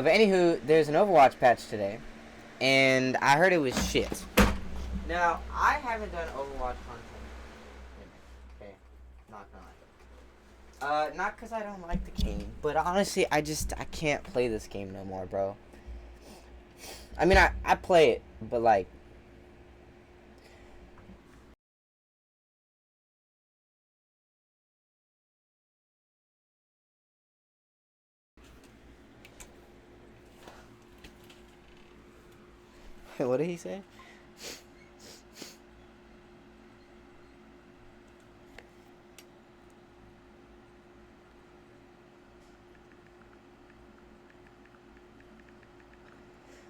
But anywho, there's an Overwatch patch today, and I heard it was shit. Now, I haven't done Overwatch content. Okay, not gonna lie. Not because I don't like the game, but honestly, I can't play this game no more, bro. I mean, I play it, but like... What did he say?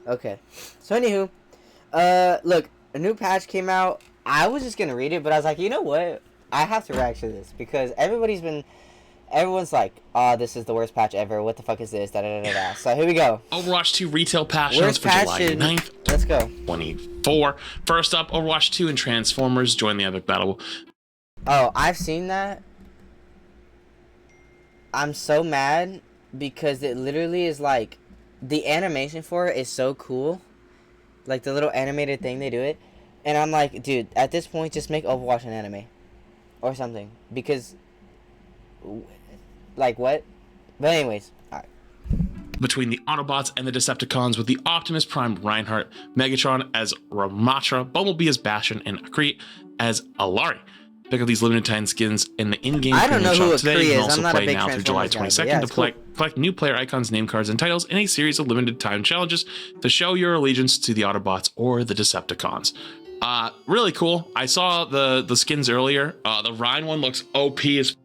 Okay. So anywho, look, a new patch came out. I was just gonna read it, but I was like, you know what? I have to react to this because everyone's like, oh, this is the worst patch ever. What the fuck is this? Da da da da. So here we go. Overwatch 2 retail patch Worst for patch July in... 9th. Let's go. 24. First up, Overwatch 2 and Transformers join the epic battle. Oh, I've seen that. I'm so mad because it literally is like, the animation for it is so cool. Like the little animated thing they do it. And I'm like, dude, at this point, just make Overwatch an anime. Or something. Because, like, what? But anyways, alright. Between the Autobots and the Decepticons with the Optimus Prime Reinhardt, Megatron as Ramatra, Bumblebee as Bastion, and Akri as Alari. Pick up these limited time skins in the in-game shop today. You can also play now through July 22nd to collect new player icons, name cards, and titles in a series of limited time challenges to show your allegiance to the Autobots or the Decepticons. Really cool. I saw the skins earlier. The Rhine one looks OP as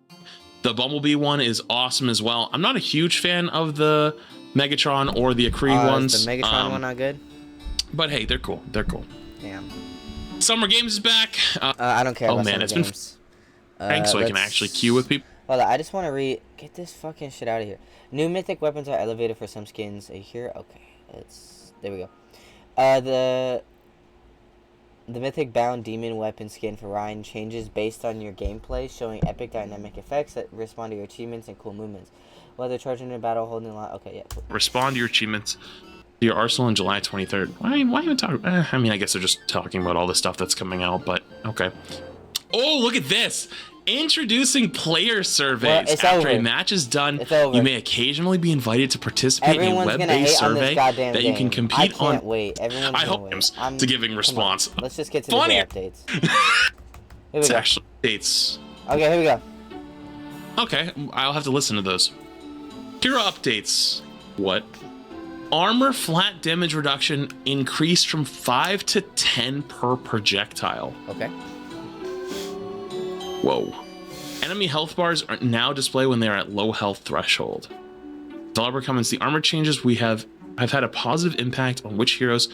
the Bumblebee one is awesome as well. I'm not a huge fan of the Megatron or the Akri ones. Is the Megatron one not good? But hey, they're cool. They're cool. Damn. Summer Games is back. I don't care about Summer Games. Thanks, so I can actually queue with people. Hold on, I just want to read... Get this fucking shit out of here. New mythic weapons are elevated for some skins. Are you here? Okay. There we go. The mythic bound demon weapon skin for Ryan changes based on your gameplay, showing epic dynamic effects that respond to your achievements and cool movements. Whether charging in battle, holding the line... Okay, yeah. Cool. Respond to your achievements. Your arsenal on July 23rd. Why even talk? I mean, I guess they're just talking about all the stuff that's coming out, but okay. Oh, look at this. Introducing player surveys. After a match is done, you may occasionally be invited to participate in a web-based survey that you can compete on. I can't wait. Everyone's I hope to giving response. Let's just get to the updates. It's actually updates. Okay, here we go. Okay, I'll have to listen to those. Hero updates. What? Armor flat damage reduction increased from 5 to 10 per projectile. Okay. Whoa. Enemy health bars are now display when they are at low health threshold. Developer comments, the armor changes we have had a positive impact on which heroes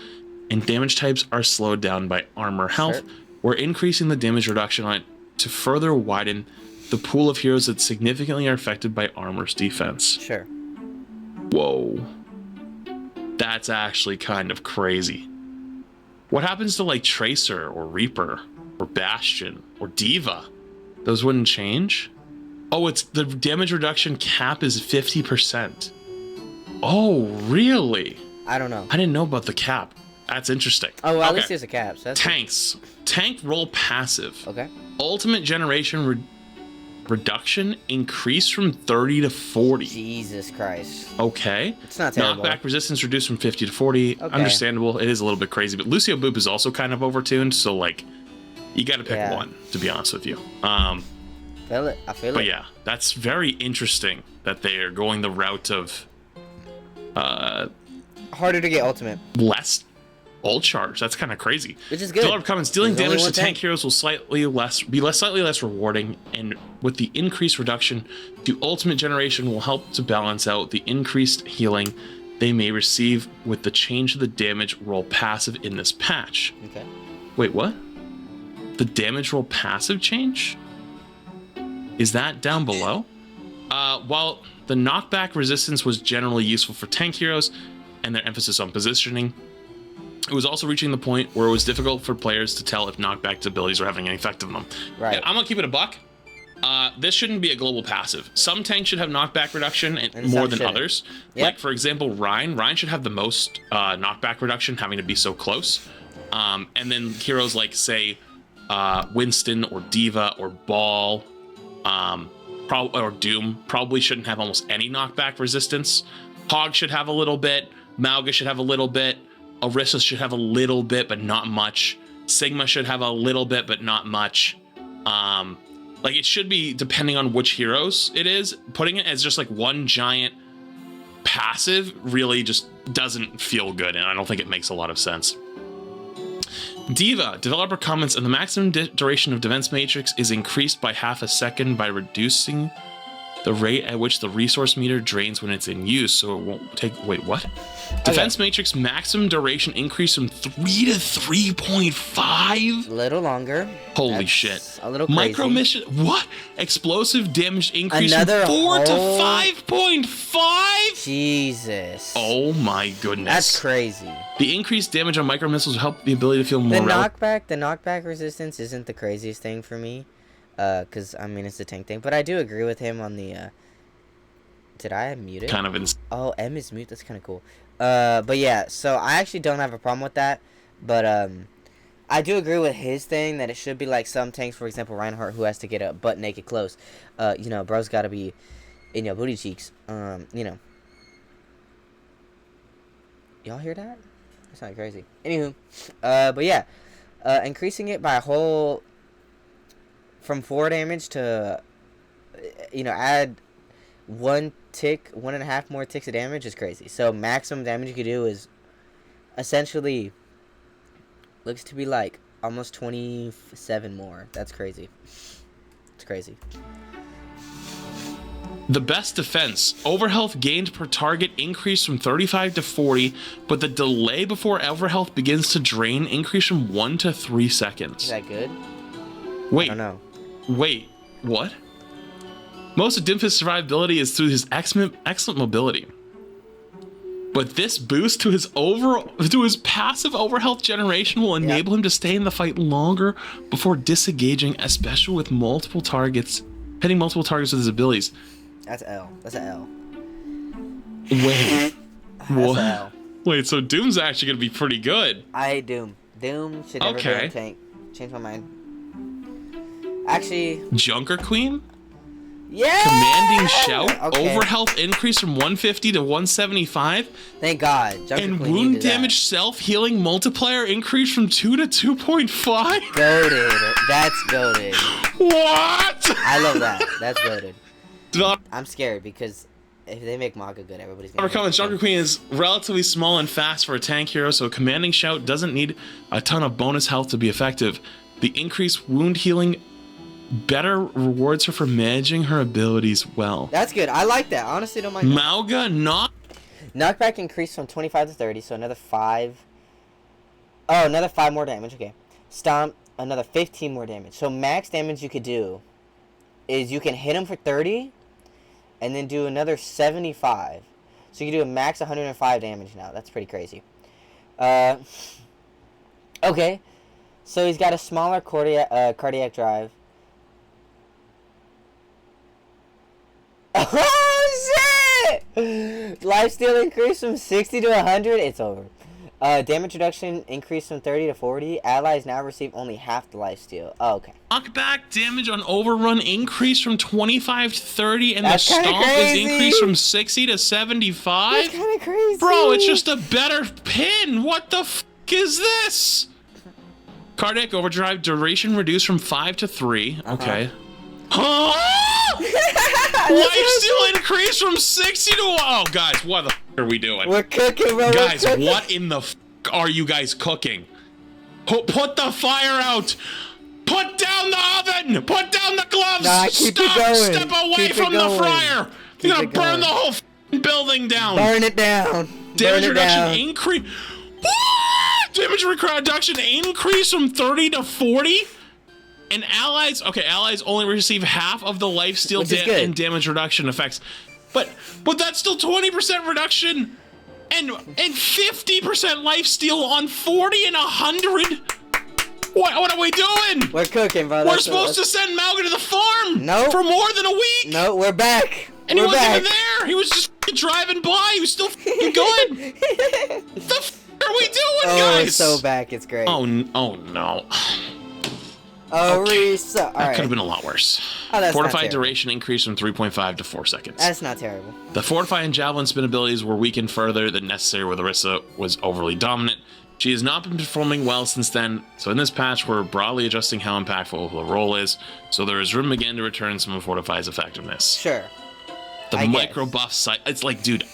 and damage types are slowed down by armor health. Sure. We're increasing the damage reduction on it to further widen the pool of heroes that significantly are affected by armor's defense. Sure. Whoa. That's actually kind of crazy. What happens to like Tracer or Reaper or Bastion or Diva? Those wouldn't change? Oh, it's the damage reduction cap is 50%. Oh, really? I don't know. I didn't know about the cap. That's interesting. Oh, well, at least there's a cap. So that's Tanks. Tank roll passive. Okay. Ultimate generation reduction increased from 30 to 40. Jesus Christ. Okay. It's not terrible. Knockback resistance reduced from 50 to 40. Okay. Understandable. It is a little bit crazy, but Lucio Boop is also kind of overtuned, so like you got to pick one, to be honest with you. Feel it. I feel it. But yeah, that's very interesting that they are going the route of harder to get ultimate. Less ult charge. That's kind of crazy. Which is good. Developer comments, dealing damage to tank heroes will slightly less rewarding, and with the increased reduction to ultimate generation will help to balance out the increased healing they may receive with the change of the damage roll passive in this patch. Okay. Wait, what? The damage roll passive change? Is that down below? While the knockback resistance was generally useful for tank heroes and their emphasis on positioning, it was also reaching the point where it was difficult for players to tell if knockback abilities were having any effect on them. Right. And I'm gonna keep it a buck. This shouldn't be a global passive. Some tanks should have knockback reduction And more some than shouldn't. others. Yep. Like, for example, Ryan should have the most knockback reduction, having to be so close. And then heroes like, say, Winston or Diva or Ball or Doom probably shouldn't have almost any knockback resistance. Hog should have a little bit. Mauga should have a little bit. Orisa should have a little bit, but not much. Sigma should have a little bit, but not much. Like, it should be, depending on which heroes it is, putting it as just like one giant passive really just doesn't feel good, and I don't think it makes a lot of sense. Diva, developer comments, and the maximum duration of Defense Matrix is increased by half a second by reducing the rate at which the resource meter drains when it's in use, so it won't take... Wait, what? Okay. Defense Matrix maximum duration increased from 3 to 3.5? A little longer. Holy That's shit. A little crazy. Micro mission... What? Explosive damage increased Another from 4 to whole... 5.5? Jesus. Oh my goodness. That's crazy. The increased damage on micro missiles will help the ability to feel more... The knockback resistance isn't the craziest thing for me. Because, I mean, it's a tank thing. But I do agree with him on the, Did I mute it? Kind of Oh, M is mute. That's kind of cool. But yeah, so I actually don't have a problem with that. But, I do agree with his thing that it should be like some tanks, for example, Reinhardt, who has to get up butt naked close. You know, bro's got to be in your booty cheeks. You know. Y'all hear that? That's not crazy. Anywho, but yeah, increasing it by a whole... From 4 damage to, you know, add 1.5 more ticks of damage is crazy. So maximum damage you could do is essentially looks to be like almost 27 more. That's crazy. It's crazy. The best defense. Overhealth gained per target increased from 35 to 40, but the delay before overhealth begins to drain increased from 1 to 3 seconds. Is that good? Wait. I don't know. Wait, what? Most of Dimph's survivability is through his excellent mobility. But this boost to his passive overhealth generation will enable him to stay in the fight longer before disengaging, especially with hitting multiple targets with his abilities. That's L. That's an L. Wait. What? That's L. Wait, so Doom's actually gonna be pretty good. I hate Doom. Doom should never be a tank. Change my mind. Actually, Junker Queen? Yeah! Commanding Shout? Okay. Overhealth increase from 150 to 175? Thank God. Junker and Queen wound needed damage self-healing multiplier increase from 2 to 2.5? Goated. That's goated. What? I love that. That's goated. I'm scared because if they make Mauga good, everybody's gonna... Comments, Junker Queen is relatively small and fast for a tank hero, so Commanding Shout doesn't need a ton of bonus health to be effective. The increased wound healing better rewards her for managing her abilities well. That's good. I like that. Honestly, don't mind that. Mauga, Knockback increased from 25 to 30, so another 5. Oh, another 5 more damage. Okay. Stomp, another 15 more damage. So max damage you could do is you can hit him for 30 and then do another 75. So you can do a max 105 damage now. That's pretty crazy. Okay. So he's got a smaller cardiac drive. Oh, shit! Lifesteal increase from 60 to 100. It's over. Damage reduction increased from 30 to 40. Allies now receive only half the lifesteal. Oh, okay. knockback damage on overrun increased from 25 to 30, and That's the stomp is crazy. increased from 60 to 75? That's kind of crazy. Bro, it's just a better pin. What the f is this? Cardiac overdrive duration reduced from 5 to 3. Okay. Lifesteal increased from 60 to... Oh, guys, what the f are we doing? We're cooking, bro. Guys, we're cooking. what in the f are you guys cooking? Put the fire out! Put down the oven! Put down the gloves! Nah, keep it going. Step away Keep from it the going. fryer! Keep You're gonna it burn going. the whole f***ing building down! Burn it down. Damage Burn it reduction down. increase... Damage reduction increase from 30 to 40? And allies... Okay, allies only receive half of the lifesteal Which is good. and damage reduction effects. But that's still 20% reduction and 50% lifesteal on 40 and 100? What are we doing? We're cooking, bro. We're supposed to send Malga to the farm. Nope. For more than a week. No, we're back. And we're he wasn't back. even there. He was just driving by. He was still good. The f are we doing, guys? We're so back. It's great. Oh no. Okay. That could have been a lot worse. Oh, that's Fortified not duration increased from 3.5 to 4 seconds. That's not terrible. The Fortify and Javelin spin abilities were weakened further than necessary where Larissa was overly dominant. She has not been performing well since then, so in this patch we're broadly adjusting how impactful her role is, so there is room again to return some of Fortify's effectiveness. Sure. The micro buff site, it's like, dude,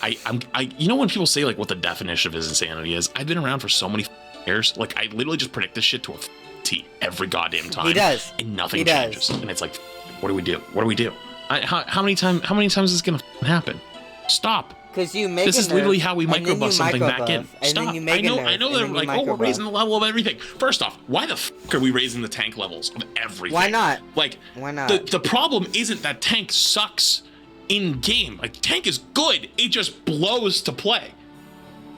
you know when people say like what the definition of his insanity is? I've been around for so many years, like I literally just predict this shit to a T every goddamn time. He does. And nothing changes. And it's like, what do we do? What do we do? How many times is this gonna happen? Stop. Because you make this is literally how we micro buff something back in. Stop. I know they're like, oh, we're raising the level of everything. First off, why the f are we raising the tank levels of everything? Why not? Like, why not? The problem isn't that tank sucks in game. Like, tank is good. It just blows to play.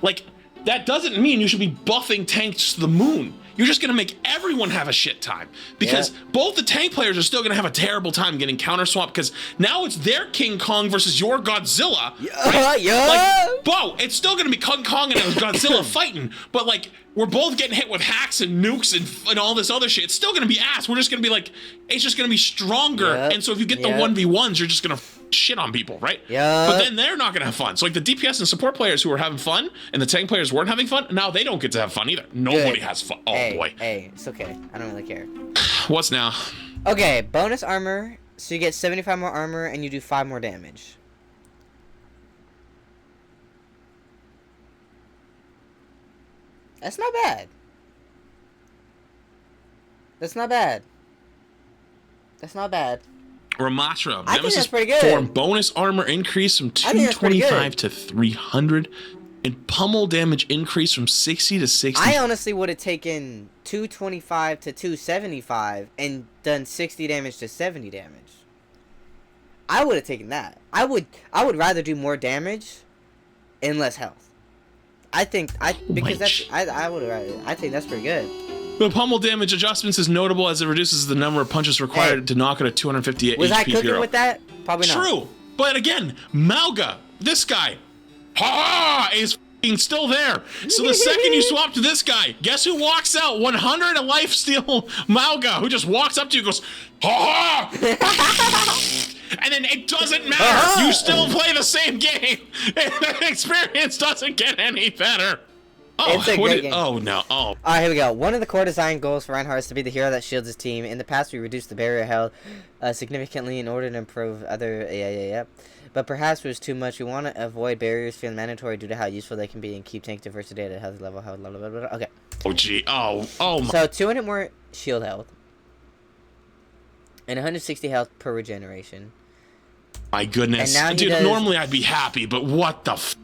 Like, that doesn't mean you should be buffing tanks to the moon. You're just going to make everyone have a shit time. Because both the tank players are still going to have a terrible time getting counter swapped because now it's their King Kong versus your Godzilla. Right? Like, whoa, it's still going to be King Kong and Godzilla fighting, but like, we're both getting hit with hacks and nukes and all this other shit. It's still going to be ass. We're just going to be like, it's just going to be stronger. And so if you get the 1v1s, you're just going to shit on people, right? But then they're not going to have fun. So like the DPS and support players who were having fun and the tank players weren't having fun, now they don't get to have fun either. Nobody has fun. Oh, boy. Hey, it's okay. I don't really care. What's now? Okay, bonus armor. So you get 75 more armor and you do 5 more damage. That's not bad. That's not bad. That's not bad. Ramatra, I think that's pretty Nemesis good. form bonus armor increase from 225 to 300, and pummel damage increase from 60 to 60. I honestly would have taken 225 to 275 and done 60 damage to 70 damage. I would have taken that. I would rather do more damage and less health. I think I would rather. I think that's pretty good. The pummel damage adjustments is notable as it reduces the number of punches required to knock at a 258 was HP I cooking hero. with that? Probably not. True, but again, Malga, this guy, is f***ing still there. So the second you swap to this guy, guess who walks out? 100 a life steal Malga, who just walks up to you and goes, and then it doesn't matter. You still play the same game. And the experience doesn't get any better. Oh, it's a great game. Oh, no. Oh. All right, here we go. One of the core design goals for Reinhardt is to be the hero that shields his team. In the past, we reduced the barrier held significantly in order to improve other... But perhaps it was too much. We want to avoid barriers feeling mandatory due to how useful they can be and keep tank diversity at a healthy level. Okay. Oh, gee. Oh, my. So, 200 more shield health. And 160 health per regeneration. My goodness. And now dude, normally I'd be happy, but what the f...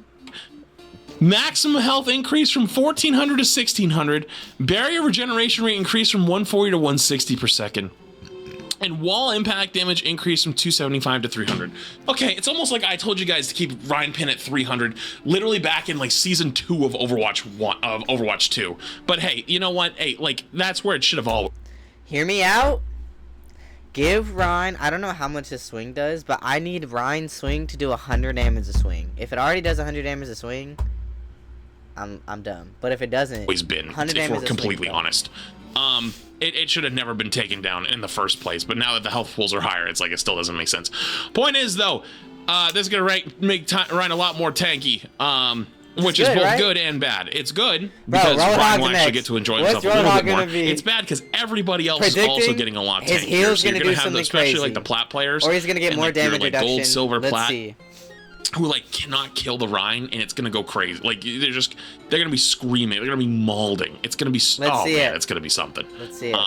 Maximum health increase from 1400 to 1600. Barrier regeneration rate increased from 140 to 160 per second. And wall impact damage increased from 275 to 300. Okay, it's almost like I told you guys to keep Ryan Pin at 300, literally back in like season 2 of Overwatch 2. But hey, you know what? Hey, like that's where it should have all. Hear me out. Give Ryan, I don't know how much his swing does, but I need Ryan's swing to do 100 damage a swing. If it already does 100 damage a swing, I'm dumb. But if it doesn't, Always been, if we're completely honest. It should have never been taken down in the first place, but now that the health pools are higher, it's like it still doesn't make sense. Point is, though, this is gonna make Ryan a lot more tanky, which is both good and bad. It's good because Ryan will actually get to enjoy himself a little bit more. It's bad because everybody else is also getting a lot tankier. His heal's so gonna you're do gonna have something especially crazy. like the plat players, or he's gonna get more damage like reduction. gold, silver, Let's plat. see. Who like cannot kill the Rhine, and it's gonna go crazy. Like they're gonna be screaming, they're gonna be maulding. It's gonna be it's gonna be something. Let's see it.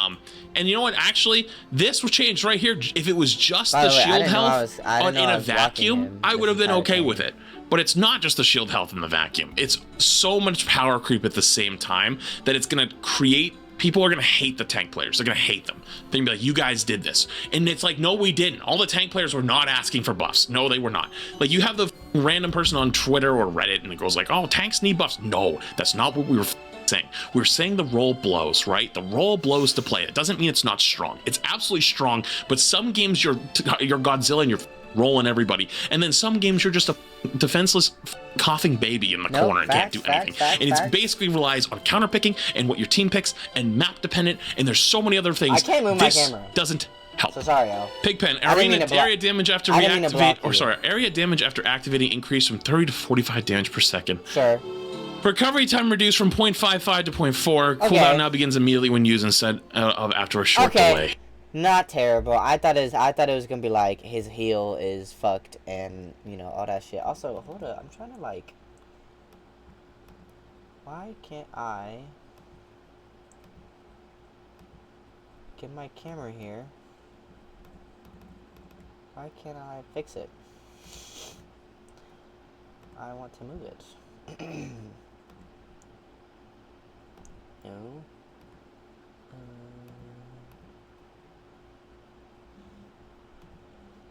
And you know what? Actually, this was changed right here. If it was just the shield health in a vacuum, I would have been okay with it. But it's not just the shield health in the vacuum. It's so much power creep at the same time that it's gonna create. People are going to hate the tank players. They're going to hate them. They're going to be like, you guys did this. And it's like, no, we didn't. All the tank players were not asking for buffs. No, they were not. Like, you have the random person on Twitter or Reddit, and it goes like, oh, tanks need buffs. No, that's not what we were saying. We're saying the roll blows, right? The roll blows to play. It doesn't mean it's not strong. It's absolutely strong, but some games you're Godzilla and you're rolling everybody, and then some games you're just a defenseless coughing baby in the corner and can't do anything. And it's basically relies on counter picking and what your team picks and map dependent, and there's so many other things. I can't move my camera. Doesn't help. So sorry, Al. Pigpen, area damage after area damage after activating increased from 30 to 45 damage per second. Sure. Recovery time reduced from 0.55 to 0.4. Cooldown now begins immediately when used instead of after a short delay. Not terrible. I thought it was gonna be like his heal is fucked and you know all that shit. Also, hold up, I'm trying to like. Why can't I get my camera here? Why can't I fix it? I want to move it. No.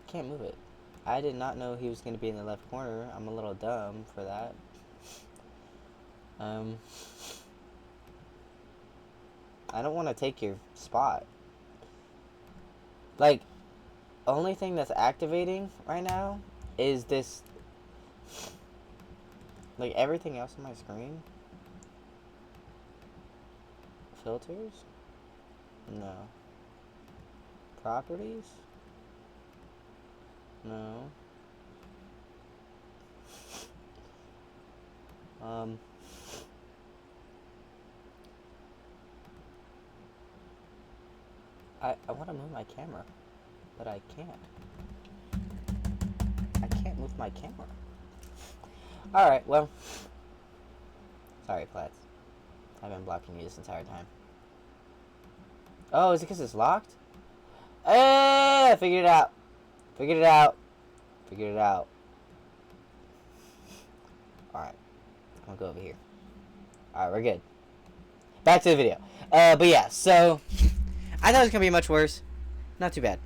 Can't move it. I did not know he was going to be in the left corner. I'm a little dumb for that. I don't want to take your spot. Like, only thing that's activating right now is this. Like, everything else on my screen. Filters? No. Properties? No. I want to move my camera, but I can't. I can't move my camera. Alright, well. Sorry, Platts. I've been blocking you this entire time. Oh, is it because it's locked? I figured it out. Figured it out. Figured it out. Alright. I'm gonna go over here. Alright, we're good. Back to the video. But yeah, so I thought it was gonna be much worse. Not too bad.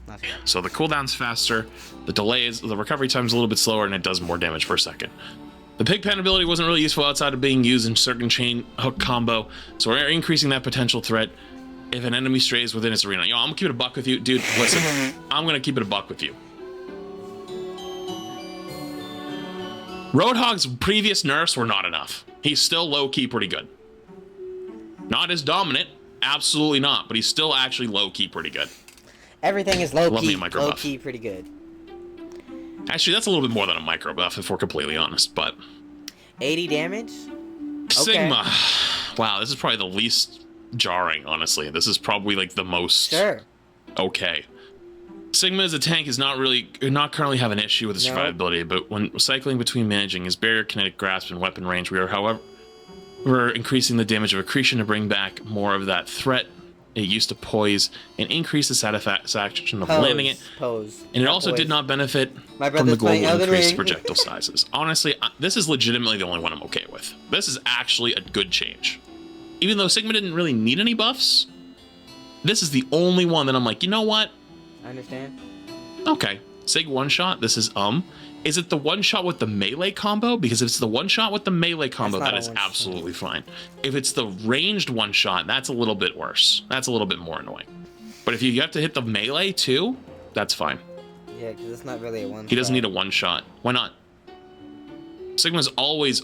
Not too bad. So the cooldown's faster, the recovery time's a little bit slower, and it does more damage per second. The Pigpen ability wasn't really useful outside of being used in certain chain hook combo, so we're increasing that potential threat if an enemy strays within its arena. Yo, I'm gonna keep it a buck with you. Dude, listen, I'm gonna keep it a buck with you. Roadhog's previous nerfs were not enough. He's still low-key pretty good. Not as dominant, absolutely not, but he's still actually low-key pretty good. Everything is low-key pretty good. Actually, that's a little bit more than a micro buff, if we're completely honest, but... 80 damage? Sigma. Okay. Wow, this is probably the least jarring, honestly. This is probably, like, the most... Sure. Okay. Sigma as a tank is not currently have an issue with his survivability, but when cycling between managing his barrier, kinetic grasp, and weapon range, we're increasing the damage of accretion to bring back more of that threat it used to poise and increase the satisfaction of landing it. And it also did not benefit from the global increased projectile sizes. Honestly, this is legitimately the only one I'm okay with. This is actually a good change. Even though Sigma didn't really need any buffs, this is the only one that I'm like, you know what? I understand. Okay, Sig one-shot, this is Is it the one-shot with the melee combo? Because if it's the one-shot with the melee combo, that is absolutely fine. If it's the ranged one-shot, that's a little bit worse. That's a little bit more annoying. But if you have to hit the melee too, that's fine. Yeah, because it's not really a one-shot. He doesn't need a one-shot. Why not? Sigma's always,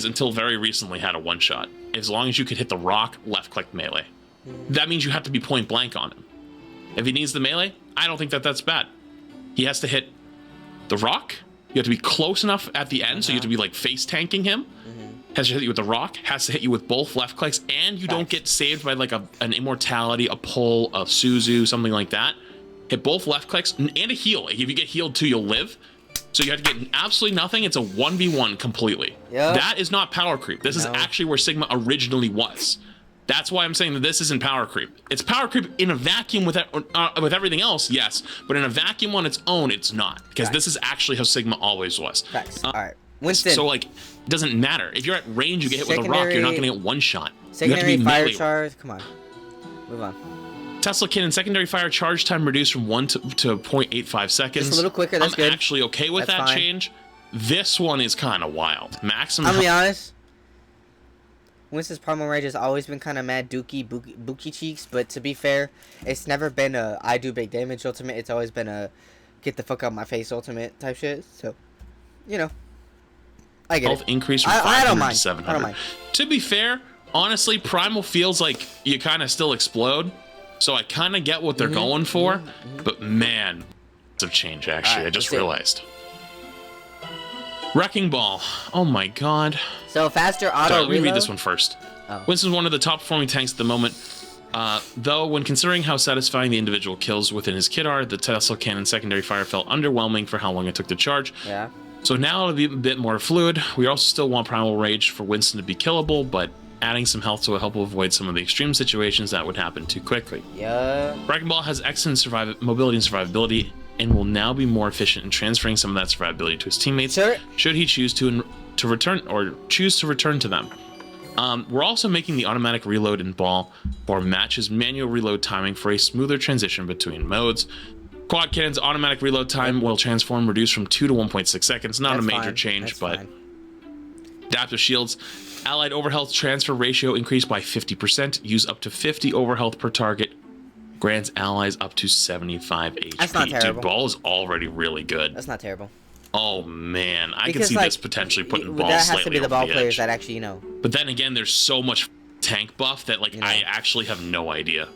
until very recently, had a one-shot. As long as you could hit the rock, left-click melee. That means you have to be point-blank on him. If he needs the melee, I don't think that's bad. He has to hit the rock. You have to be close enough at the end, so you have to be like face tanking him. Has to hit you with the rock. Has to hit you with both left clicks, and you don't get saved by like an immortality, a pull, a Suzu, something like that. Hit both left clicks and a heal. Like if you get healed too, you'll live. So you have to get absolutely nothing. It's a 1v1 completely. Yep. That is not power creep. This is actually where Sigma originally was. That's why I'm saying that this isn't power creep. It's power creep in a vacuum with everything else, yes. But in a vacuum on its own, it's not. Because this is actually how Sigma always was. All right. Winston. So, like, it doesn't matter. If you're at range, you get hit with a rock, you're not going to get one shot. Secondary fire charge. Come on. Move on. Tesla Cannon, secondary fire charge time reduced from 1 to 0.85 seconds. Just a little quicker, that's good. I'm actually okay with that change. This one is kind of wild. Maximum. I'll be honest. Winston's Primal Rage has always been kind of mad bookie cheeks, but to be fair, it's never been a I do big damage ultimate. It's always been a get the fuck out my face ultimate type shit. So, you know, I get Health it. increase from I 500 don't to mind. 700. I don't mind. To be fair, honestly, Primal feels like you kind of still explode. So I kind of get what they're going for. But man, it's a change, actually. Right, I just let's see. realized. Wrecking Ball. Oh my god. So faster auto Sorry, let me reload. read this one first. Oh. Winston's one of the top performing tanks at the moment. Though, when considering how satisfying the individual kills within his kit are, the Tesla Cannon secondary fire felt underwhelming for how long it took to charge. Yeah. So now it'll be a bit more fluid. We also still want Primal Rage for Winston to be killable, but adding some health will help avoid some of the extreme situations that would happen too quickly. Yeah. Wrecking Ball has excellent mobility and survivability, and will now be more efficient in transferring some of that survivability to his teammates, Sure. should he choose to return to them. We're also making the automatic reload in Ball for matches manual reload timing for a smoother transition between modes. Quad Cannon's automatic reload time will transform reduce from 2 to 1.6 seconds. Not That's a major fine. change, That's but fine. Adaptive Shields. Allied overhealth transfer ratio increased by 50%. Use up to 50 overhealth per target. Grants allies up to 75 HP. That's not terrible. Dude, Ball is already really good. That's not terrible. Oh man, I can Because, see like, this potentially putting Ball that has slightly to be the over ball the players edge. that actually, you know. But then again, there's so much tank buff that, like, You know. I actually have no idea.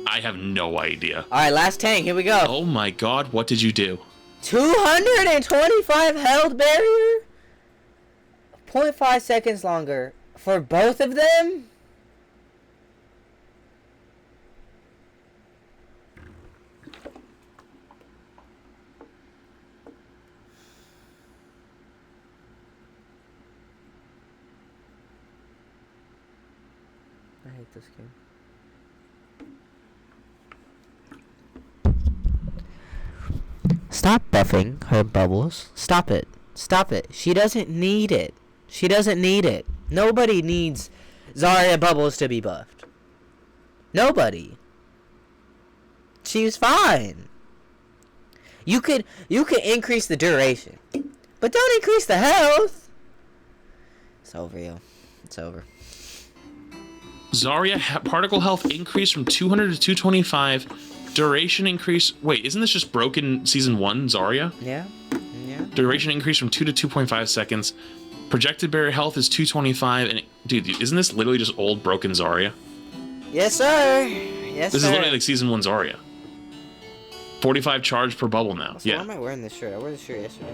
I have no idea. All right, last tank. Here we go. Oh my god, what did you do? 225 health barrier. 0.5 seconds longer for both of them. I hate this game. Stop buffing her bubbles. Stop it. Stop it. She doesn't need it. She doesn't need it. Nobody needs Zarya bubbles to be buffed. Nobody. She's fine. You could increase the duration, but don't increase the health. It's over, yo. It's over. Zarya particle health increase from 200 to 225. Duration increase. Wait, isn't this just broken season 1 Zarya? Yeah. Yeah. Duration increase from 2 to 2.5 seconds. Projected barrier health is 225. And dude, isn't this literally just old broken Zarya? Yes, sir. Yes, This sir. is literally like season 1 Zarya. 45 charge per bubble now. So Yeah. why am I wearing this shirt? I wore this shirt yesterday.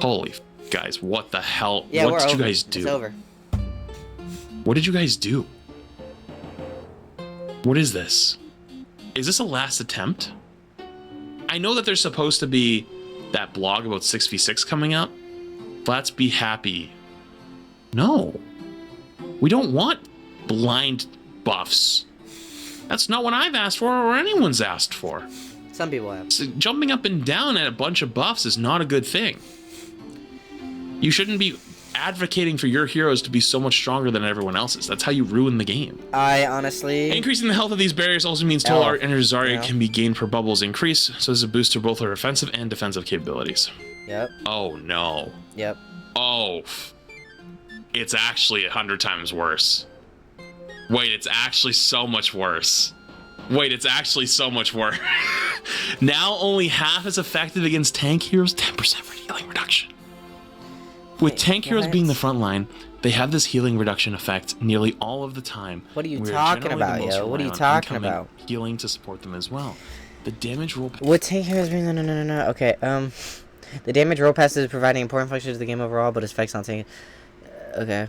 Holy guys, what the hell? Yeah, What we're did over. you guys do? It's over. What did you guys do? What is this? Is this a last attempt? I know that there's supposed to be that blog about 6v6 coming up. Let's be happy. No. We don't want blind buffs. That's not what I've asked for or anyone's asked for. Some people have. So jumping up and down at a bunch of buffs is not a good thing. You shouldn't be advocating for your heroes to be so much stronger than everyone else's. That's how you ruin the game. I honestly. Increasing the health of these barriers also means total art energy Zarya Yeah. can be gained per bubbles increase, so this is a boost to both her offensive and defensive capabilities. Yep. Oh no. Yep. Oh. It's actually 100 times worse. Wait, it's actually so much worse. Wait, it's actually so much worse. Now only half is effective against tank heroes, 10% for healing reduction. With tank heroes being the front line, they have this healing reduction effect nearly all of the time. What are you We talking generally the about, most yo? What are you reliant on talking incoming about? Healing to support them as well. The damage roll What tank heroes being no. Okay. The damage roll pass is providing important functions to the game overall, but its effects on tank. Okay.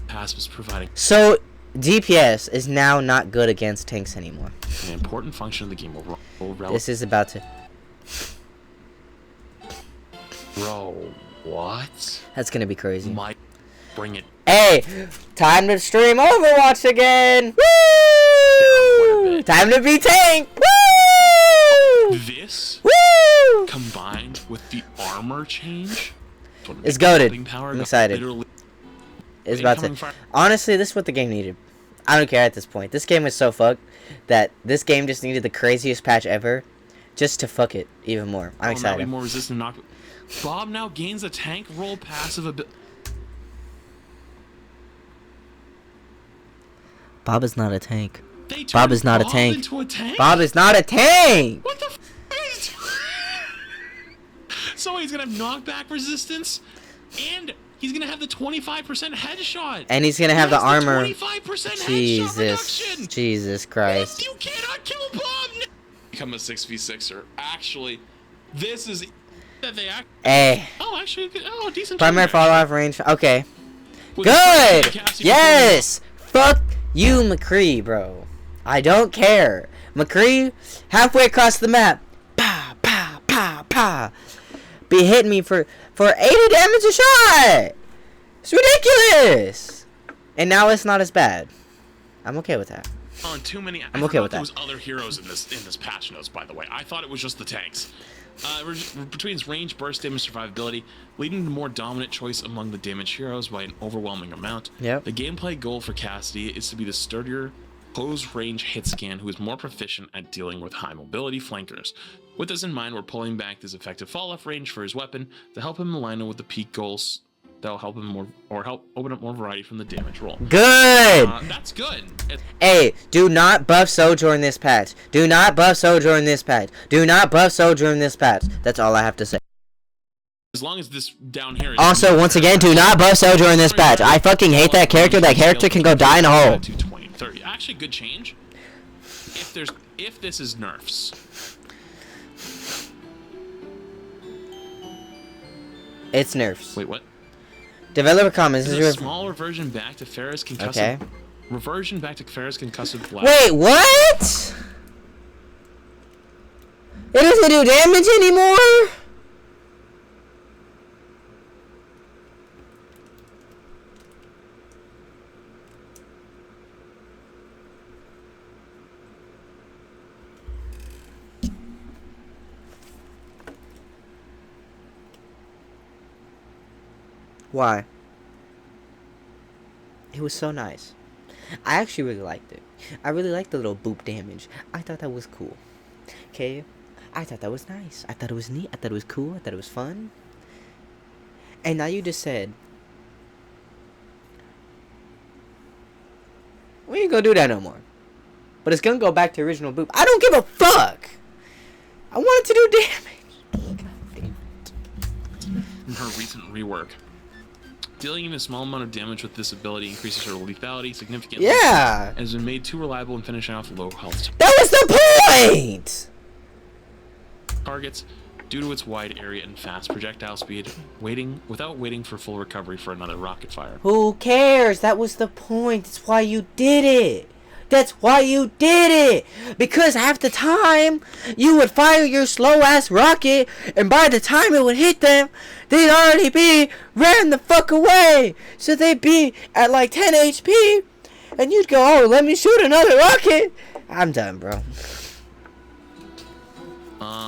pass was providing So DPS is now not good against tanks anymore. an important function of the game overall. This is about to. Bro, what? That's gonna be crazy. Might bring it Hey, time to stream Overwatch again. Woo! Time to be tank. Woo! this Woo! combined with the armor change. It's goated. Power I'm got excited. literally It's about to. incoming fire. Honestly, this is what the game needed. I don't care at this point. This game is so fucked that this game just needed the craziest patch ever, just to fuck it even more. I'm Now excited. be more resistant knock. Bob now gains a tank roll passive ability. Bob is not a tank. They turned Bob is not a tank. into a tank? Bob is not a tank! What the f So he's gonna have knockback resistance, and he's gonna have the 25% headshot. And he's gonna have the armor. 25% Jesus. headshot reduction. Jesus Christ. You cannot kill Bob. Become a 6v6er. Actually, this is that they act. Hey. Oh, actually, oh, decent. Primary fall off range. Okay. With Good! Yes! Fuck you, McCree, bro. I don't care. McCree, halfway across the map. Pa, pa, pa, pa. Be hitting me for 80 damage a shot! It's ridiculous! And now it's not as bad. I'm okay with that. On too many. I'm okay with that. There was other heroes in this patch notes, by the way. I thought it was just the tanks. Between its range, burst damage, survivability, leading to more dominant choice among the damage heroes by an overwhelming amount. Yep. The gameplay goal for Cassidy is to be the sturdier, close-range hit scan who is more proficient at dealing with high-mobility flankers. With this in mind, we're pulling back this effective fall-off range for his weapon to help him align with the peak goals. That'll help him more, or help open up more variety from the damage roll. Good! That's good. Hey, do not buff Sojourn this patch. Do not buff Sojourn this patch. Do not buff Sojourn this patch. That's all I have to say. As long as this down here is also, once again, do not buff Sojourn this patch. I fucking hate that character. That character can go die in a hole. 220, 30. Actually, good change. If this is nerfs. It's nerfs. Wait, what? Developer comments. Is a small reversion back to Farrah's concussive. Okay. Reversion back to Farrah's concussive blast. Wait, what? It doesn't do damage anymore? Why? It was so nice. I actually really liked it. I really liked the little boop damage. I thought that was cool. Okay? I thought that was nice. I thought it was neat. I thought it was cool. I thought it was fun. And now you just said, we ain't gonna do that no more. But it's gonna go back to original boop. I don't give a fuck! I want it to do damage. God damn it. From her recent rework. Dealing even a small amount of damage with this ability increases her lethality significantly. Yeah! And has been made too reliable in finishing off low health That was the point! targets due to its wide area and fast projectile speed, without waiting for full recovery for another rocket fire. Who cares? That was the point. That's why you did it. That's why you did it. Because half the time, you would fire your slow-ass rocket, and by the time it would hit them, they'd already be ran the fuck away. So they'd be at like 10 HP, and you'd go, oh, let me shoot another rocket. I'm done, bro.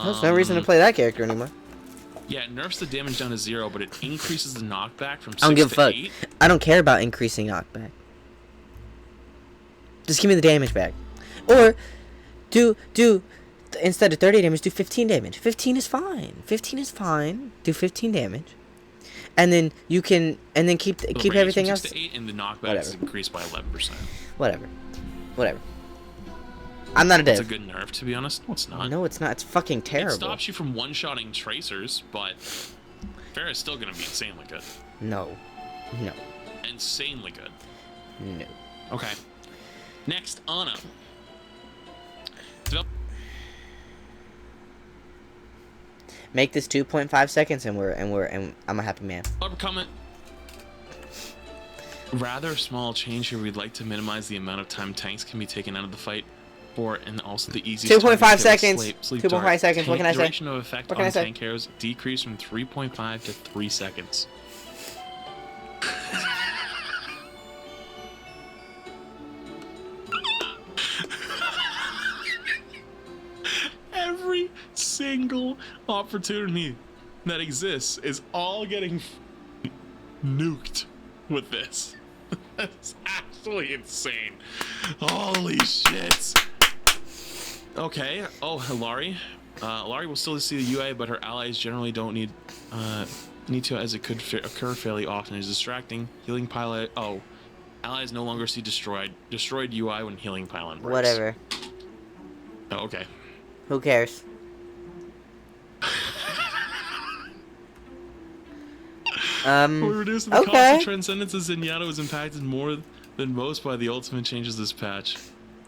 There's no reason to play that character anymore. Yeah, it nerfs the damage down to 0, but it increases the knockback from 6 I don't give a to fuck. 8. I don't care about increasing knockback. Just give me the damage back. Or do instead of 30 damage, do 15 damage. 15 is fine. 15 is fine. Do 15 damage. And then you can keep everything else. 6 to 8 and the knockback Whatever. is increased by 11%. Whatever. I'm not a dev. It's a good nerf, to be honest. No, it's not. No, it's not. It's fucking terrible. It stops you from one-shotting tracers, but Farrah's still gonna be insanely good. No. Insanely good. No. Okay. Next, Ana. Make this 2.5 seconds and I'm a happy man. Developer comment. Rather small change here. We'd like to minimize the amount of time tanks can be taken out of the fight for, and also the easiest 2.5 seconds. 2.5 seconds. What can I say? Duration of effect What can I on say? tank heroes decreased from 3.5 to 3 seconds. Every single opportunity that exists is all getting nuked with this. That's absolutely insane. Holy shit. Okay. Oh, Hilari. Hilari will still see the UA, but her allies generally don't need to, as it could occur fairly often. It's distracting. Healing pilot. Oh. Allies no longer see destroyed UI when healing pylon breaks. Whatever. Oh, okay. Who cares? We reduced the cost of Transcendence as Zenyatta was impacted more than most by the ultimate changes this patch.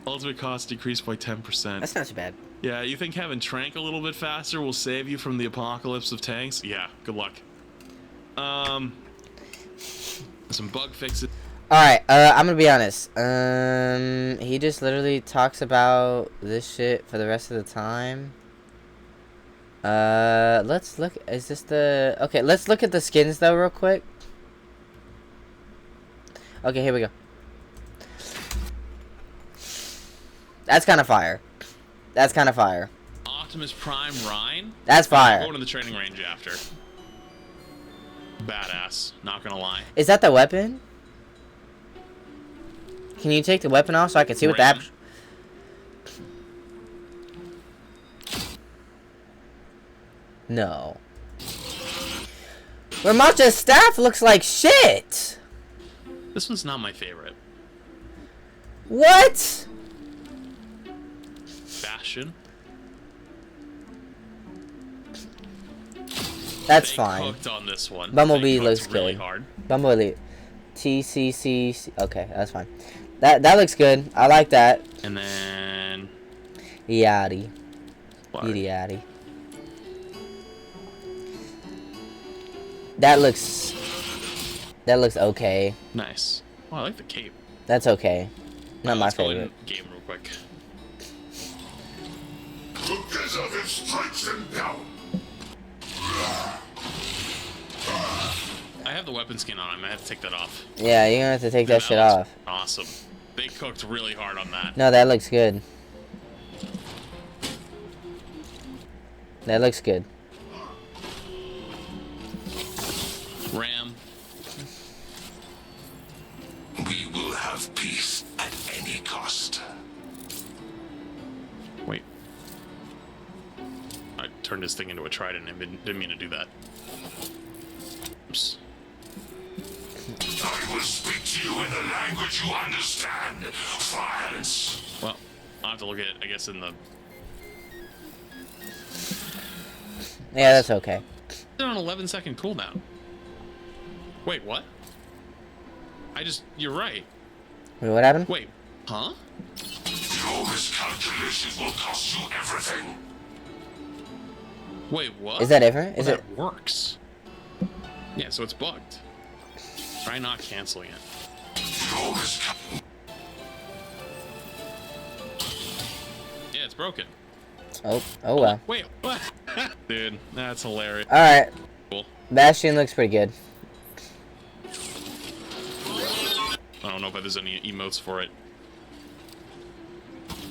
Ultimate cost decreased by 10%. That's not too bad. Yeah, you think having Trank a little bit faster will save you from the apocalypse of tanks? Yeah, good luck. Some bug fixes. Alright, I'm gonna be honest. He just literally talks about this shit for the rest of the time. Let's look. Is this the... Okay, let's look at the skins, though, real quick. Okay, here we go. That's kind of fire. That's kind of fire. Optimus Prime Rhine? That's fire. Going to the training range after. Badass, not gonna lie. Is that the weapon? Can you take the weapon off so I can see what the app... No. Ramacha's staff looks like shit! This one's not my favorite. What? Bastion. That's they fine. Cooked on this one. Bumblebee looks really good. Hard. Bumblebee. TCC. Okay, that's fine. That looks good. I like that. And then... Yachty. Yachty. That looks okay. Nice. Oh, I like the cape. That's okay. Not my favorite. Game real quick. Together strikes them down. I have the weapon skin on. I might have to take that off. Yeah, you're gonna have to take that shit off. Awesome. They cooked really hard on that. No, that looks good. That looks good. Ram. We will have peace at any cost. Wait. I turned this thing into a trident and didn't mean to do that. Oops. I will speak to you in the language you understand. Violence. Well, I'll have to look at it, I guess, in the... Yeah, that's okay. They're on 11-second cooldown. Wait, what? You're right. Wait, what happened? Wait, huh? Your miscalculations will cost you everything. Wait, what? Is that different? Is that it... works. Yeah, so it's bugged. Try not canceling it. Yeah, it's broken. Oh well. Wait, what? Dude, that's hilarious. Alright. Cool. Bastion looks pretty good. I don't know if there's any emotes for it.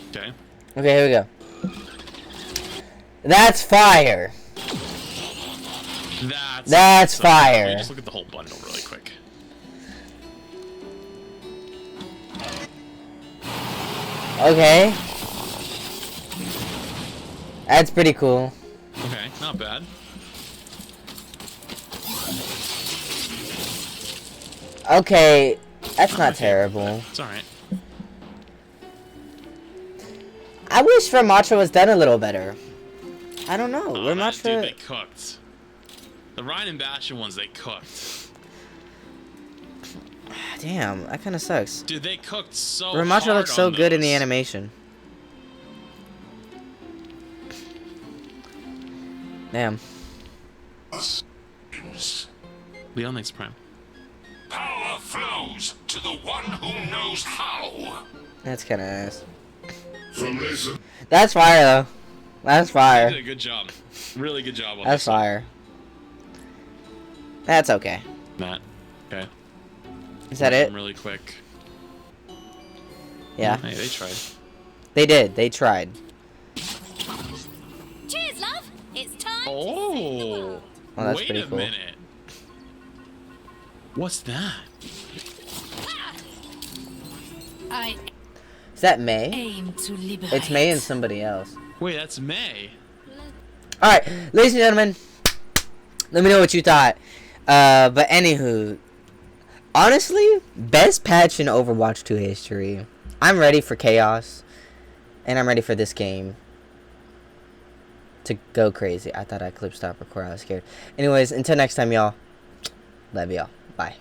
Okay. Okay, here we go. That's fire. That's fire. Just look at the whole bundle really quick. Okay. That's pretty cool. Okay, not bad. Okay, that's not terrible. It's alright. I wish Ramatra was done a little better. I don't know. Ramatra... Dude, they cooked. The Ryan and Bastion ones, they cooked. Damn, that kind of sucks. Dude, they cooked so Ramatra hard looks so on good in those. the animation. Damn. Leon, thanks, Prime. Power flows to the one who knows how. That's kind of nice. From listen. That's fire, though. That's fire. You did a good job. Really good job on That's this fire. That's okay. Matt. Okay. Is that it? Really quick. Yeah. Hey, they tried. They did. They tried. Cheers, love. It's time to save the Oh. world. Oh, that's Wait pretty a cool. minute. What's that? I Is that May? aim to liberate. It's May and somebody else. Wait, that's May. Alright, ladies and gentlemen, let me know what you thought. But anywho, Honestly, best patch in Overwatch 2 history. I'm ready for chaos. And I'm ready for this game to go crazy. I thought I clip stop record. I was scared. Anyways, until next time, y'all. Love y'all. Bye.